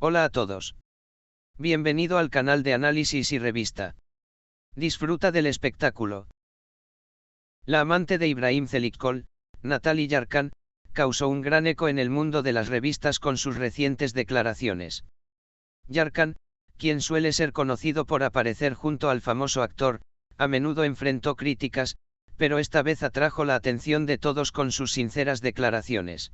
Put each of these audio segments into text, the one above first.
Hola a todos. Bienvenido al canal de análisis y revista. Disfruta del espectáculo. La amante de Ibrahim Çelikkol, Natalie Yarkan, causó un gran eco en el mundo de las revistas con sus recientes declaraciones. Yarkan, quien suele ser conocido por aparecer junto al famoso actor, a menudo enfrentó críticas, pero esta vez atrajo la atención de todos con sus sinceras declaraciones.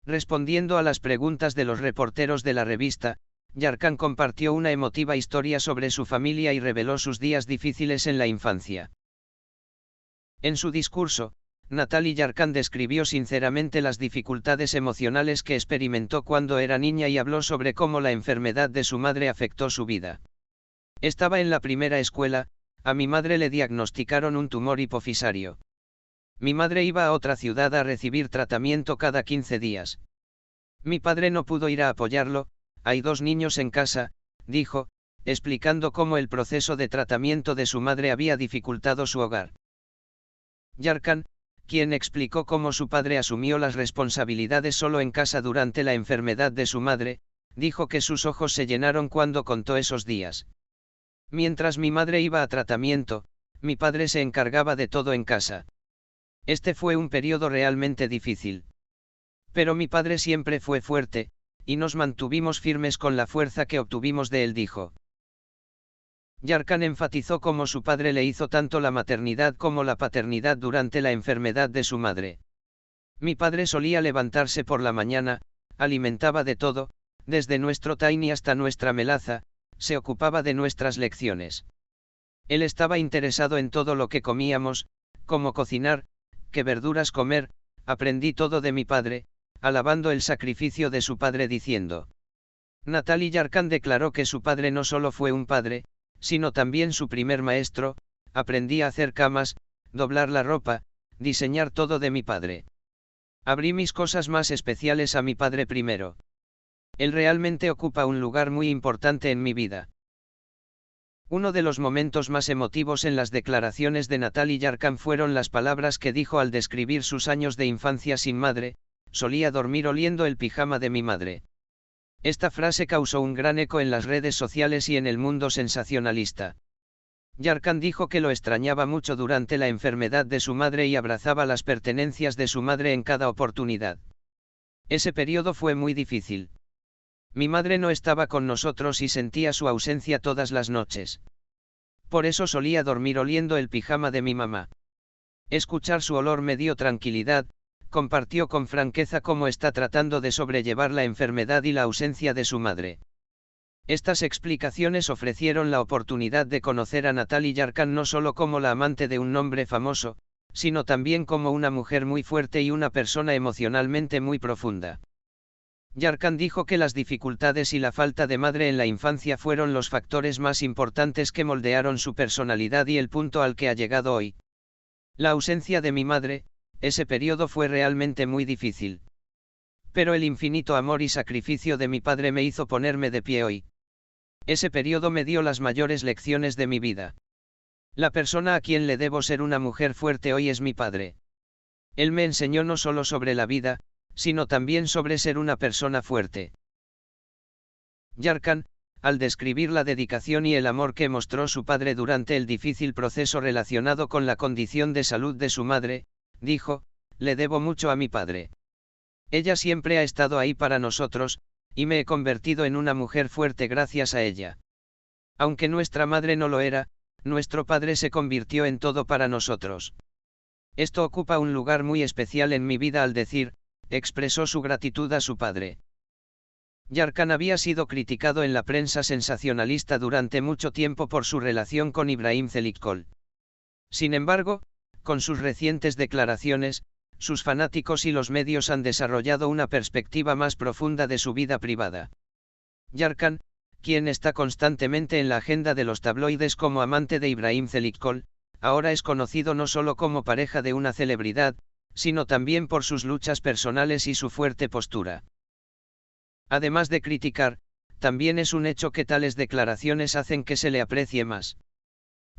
Respondiendo a las preguntas de los reporteros de la revista, Yarkan compartió una emotiva historia sobre su familia y reveló sus días difíciles en la infancia. En su discurso, Natalie Yarkan describió sinceramente las dificultades emocionales que experimentó cuando era niña y habló sobre cómo la enfermedad de su madre afectó su vida. Estaba en la primera escuela, a mi madre le diagnosticaron un tumor hipofisario. Mi madre iba a otra ciudad a recibir tratamiento cada 15 días. Mi padre no pudo ir a apoyarlo, hay 2 niños en casa, dijo, explicando cómo el proceso de tratamiento de su madre había dificultado su hogar. Yarkan, quien explicó cómo su padre asumió las responsabilidades solo en casa durante la enfermedad de su madre, dijo que sus ojos se llenaron cuando contó esos días. Mientras mi madre iba a tratamiento, mi padre se encargaba de todo en casa. Este fue un periodo realmente difícil. Pero mi padre siempre fue fuerte, y nos mantuvimos firmes con la fuerza que obtuvimos de él, dijo. Yarkan enfatizó cómo su padre le hizo tanto la maternidad como la paternidad durante la enfermedad de su madre. Mi padre solía levantarse por la mañana, alimentaba de todo, desde nuestro tiny hasta nuestra melaza, se ocupaba de nuestras lecciones. Él estaba interesado en todo lo que comíamos, cómo cocinar, qué verduras comer, aprendí todo de mi padre, alabando el sacrificio de su padre diciendo. Natalie Yarkan declaró que su padre no solo fue un padre, sino también su primer maestro, aprendí a hacer camas, doblar la ropa, diseñar todo de mi padre. Abrí mis cosas más especiales a mi padre primero. Él realmente ocupa un lugar muy importante en mi vida. Uno de los momentos más emotivos en las declaraciones de Natalie Yarkan fueron las palabras que dijo al describir sus años de infancia sin madre: solía dormir oliendo el pijama de mi madre. Esta frase causó un gran eco en las redes sociales y en el mundo sensacionalista. Yarkan dijo que lo extrañaba mucho durante la enfermedad de su madre y abrazaba las pertenencias de su madre en cada oportunidad. Ese periodo fue muy difícil. Mi madre no estaba con nosotros y sentía su ausencia todas las noches. Por eso solía dormir oliendo el pijama de mi mamá. Escuchar su olor me dio tranquilidad. Compartió con franqueza cómo está tratando de sobrellevar la enfermedad y la ausencia de su madre. Estas explicaciones ofrecieron la oportunidad de conocer a Natalie Yarkan no solo como la amante de un hombre famoso, sino también como una mujer muy fuerte y una persona emocionalmente muy profunda. Yarkan dijo que las dificultades y la falta de madre en la infancia fueron los factores más importantes que moldearon su personalidad y el punto al que ha llegado hoy. La ausencia de mi madre, ese periodo fue realmente muy difícil. Pero el infinito amor y sacrificio de mi padre me hizo ponerme de pie hoy. Ese periodo me dio las mayores lecciones de mi vida. La persona a quien le debo ser una mujer fuerte hoy es mi padre. Él me enseñó no solo sobre la vida, sino también sobre ser una persona fuerte. Yarkan, al describir la dedicación y el amor que mostró su padre durante el difícil proceso relacionado con la condición de salud de su madre, dijo: le debo mucho a mi padre. Ella siempre ha estado ahí para nosotros, y me he convertido en una mujer fuerte gracias a ella. Aunque nuestra madre no lo era, nuestro padre se convirtió en todo para nosotros. Esto ocupa un lugar muy especial en mi vida al decir, expresó su gratitud a su padre. Yarkan había sido criticado en la prensa sensacionalista durante mucho tiempo por su relación con Ibrahim Çelikkol. Sin embargo, con sus recientes declaraciones, sus fanáticos y los medios han desarrollado una perspectiva más profunda de su vida privada. Yarkan, quien está constantemente en la agenda de los tabloides como amante de Ibrahim Çelikkol, ahora es conocido no solo como pareja de una celebridad, sino también por sus luchas personales y su fuerte postura. Además de criticar, también es un hecho que tales declaraciones hacen que se le aprecie más.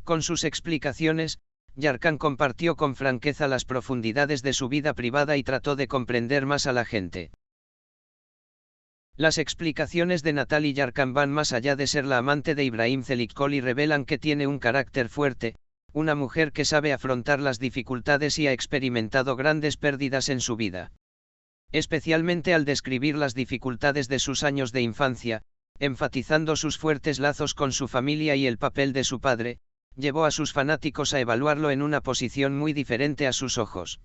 Con sus explicaciones, Yarkan compartió con franqueza las profundidades de su vida privada y trató de comprender más a la gente. Las explicaciones de Natalie Yarkan van más allá de ser la amante de Ibrahim Zelitkol y revelan que tiene un carácter fuerte, una mujer que sabe afrontar las dificultades y ha experimentado grandes pérdidas en su vida. Especialmente al describir las dificultades de sus años de infancia, enfatizando sus fuertes lazos con su familia y el papel de su padre, llevó a sus fanáticos a evaluarlo en una posición muy diferente a sus ojos.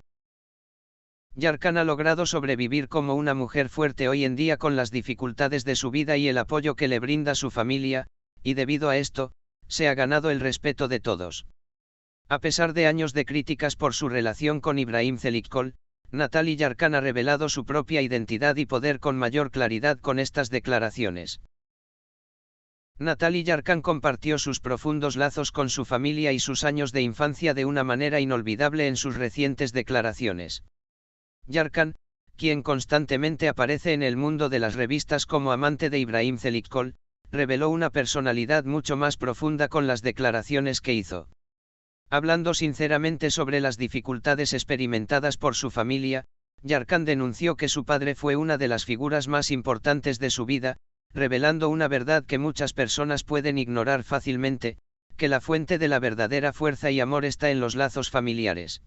Yarkan ha logrado sobrevivir como una mujer fuerte hoy en día con las dificultades de su vida y el apoyo que le brinda su familia, y debido a esto, se ha ganado el respeto de todos. A pesar de años de críticas por su relación con Ibrahim Zelitkol, Natalie Yarkan ha revelado su propia identidad y poder con mayor claridad con estas declaraciones. Natalie Yarkan compartió sus profundos lazos con su familia y sus años de infancia de una manera inolvidable en sus recientes declaraciones. Yarkan, quien constantemente aparece en el mundo de las revistas como amante de Ibrahim Zelitkol, reveló una personalidad mucho más profunda con las declaraciones que hizo. Hablando sinceramente sobre las dificultades experimentadas por su familia, Yarkan denunció que su padre fue una de las figuras más importantes de su vida, revelando una verdad que muchas personas pueden ignorar fácilmente, que la fuente de la verdadera fuerza y amor está en los lazos familiares.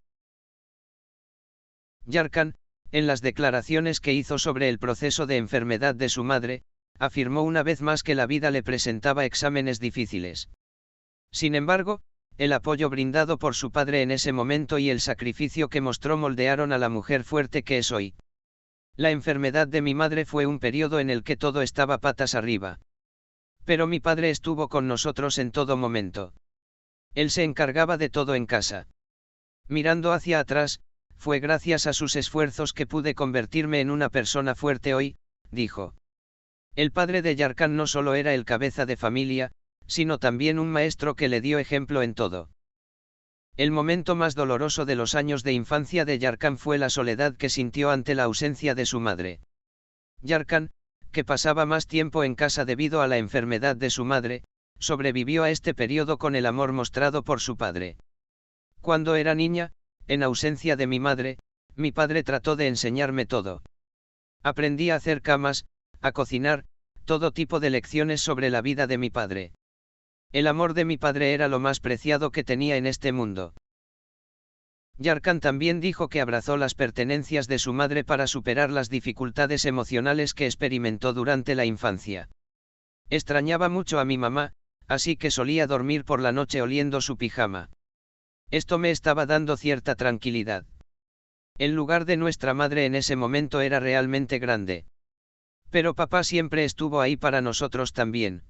Yarkan, en las declaraciones que hizo sobre el proceso de enfermedad de su madre, afirmó una vez más que la vida le presentaba exámenes difíciles. Sin embargo, el apoyo brindado por su padre en ese momento y el sacrificio que mostró moldearon a la mujer fuerte que es hoy. La enfermedad de mi madre fue un periodo en el que todo estaba patas arriba. Pero mi padre estuvo con nosotros en todo momento. Él se encargaba de todo en casa. Mirando hacia atrás, fue gracias a sus esfuerzos que pude convertirme en una persona fuerte hoy, dijo. El padre de Yarkan no solo era el cabeza de familia, sino también un maestro que le dio ejemplo en todo. El momento más doloroso de los años de infancia de Yarkan fue la soledad que sintió ante la ausencia de su madre. Yarkan, que pasaba más tiempo en casa debido a la enfermedad de su madre, sobrevivió a este periodo con el amor mostrado por su padre. Cuando era niña, en ausencia de mi madre, mi padre trató de enseñarme todo. Aprendí a hacer camas, a cocinar, todo tipo de lecciones sobre la vida de mi padre. El amor de mi padre era lo más preciado que tenía en este mundo. Yarkan también dijo que abrazó las pertenencias de su madre para superar las dificultades emocionales que experimentó durante la infancia. Extrañaba mucho a mi mamá, así que solía dormir por la noche oliendo su pijama. Esto me estaba dando cierta tranquilidad. El lugar de nuestra madre en ese momento era realmente grande. Pero papá siempre estuvo ahí para nosotros también.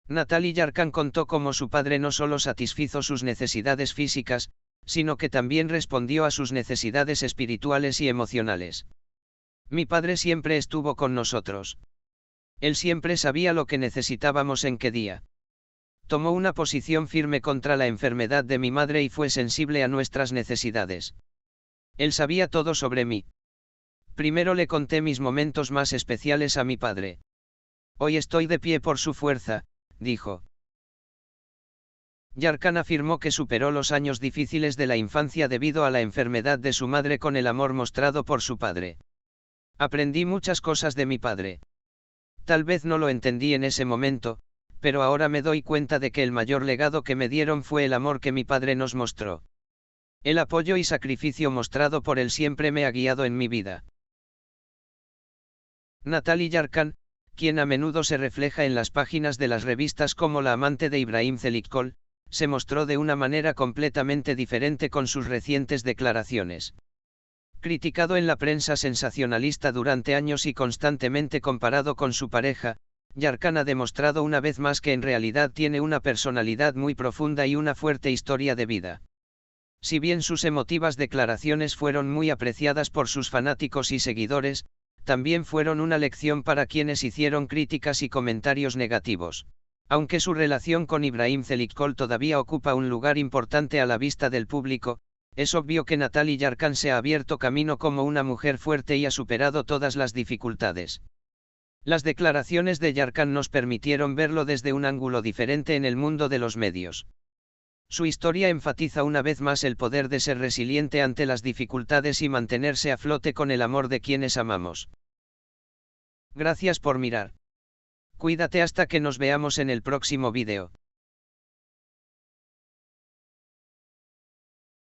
Natalie Yarkan contó cómo su padre no solo satisfizo sus necesidades físicas, sino que también respondió a sus necesidades espirituales y emocionales. Mi padre siempre estuvo con nosotros. Él siempre sabía lo que necesitábamos en qué día. Tomó una posición firme contra la enfermedad de mi madre y fue sensible a nuestras necesidades. Él sabía todo sobre mí. Primero le conté mis momentos más especiales a mi padre. Hoy estoy de pie por su fuerza, dijo. Yarkan afirmó que superó los años difíciles de la infancia debido a la enfermedad de su madre con el amor mostrado por su padre. Aprendí muchas cosas de mi padre. Tal vez no lo entendí en ese momento, pero ahora me doy cuenta de que el mayor legado que me dieron fue el amor que mi padre nos mostró. El apoyo y sacrificio mostrado por él siempre me ha guiado en mi vida. Natalie Yarkan, quien a menudo se refleja en las páginas de las revistas como la amante de Ibrahim Zelitkol, se mostró de una manera completamente diferente con sus recientes declaraciones. Criticado en la prensa sensacionalista durante años y constantemente comparado con su pareja, Yarkan ha demostrado una vez más que en realidad tiene una personalidad muy profunda y una fuerte historia de vida. Si bien sus emotivas declaraciones fueron muy apreciadas por sus fanáticos y seguidores, también fueron una lección para quienes hicieron críticas y comentarios negativos. Aunque su relación con Ibrahim Zelitkol todavía ocupa un lugar importante a la vista del público, es obvio que Natalie Yarkan se ha abierto camino como una mujer fuerte y ha superado todas las dificultades. Las declaraciones de Yarkan nos permitieron verlo desde un ángulo diferente en el mundo de los medios. Su historia enfatiza una vez más el poder de ser resiliente ante las dificultades y mantenerse a flote con el amor de quienes amamos. Gracias por mirar. Cuídate hasta que nos veamos en el próximo vídeo.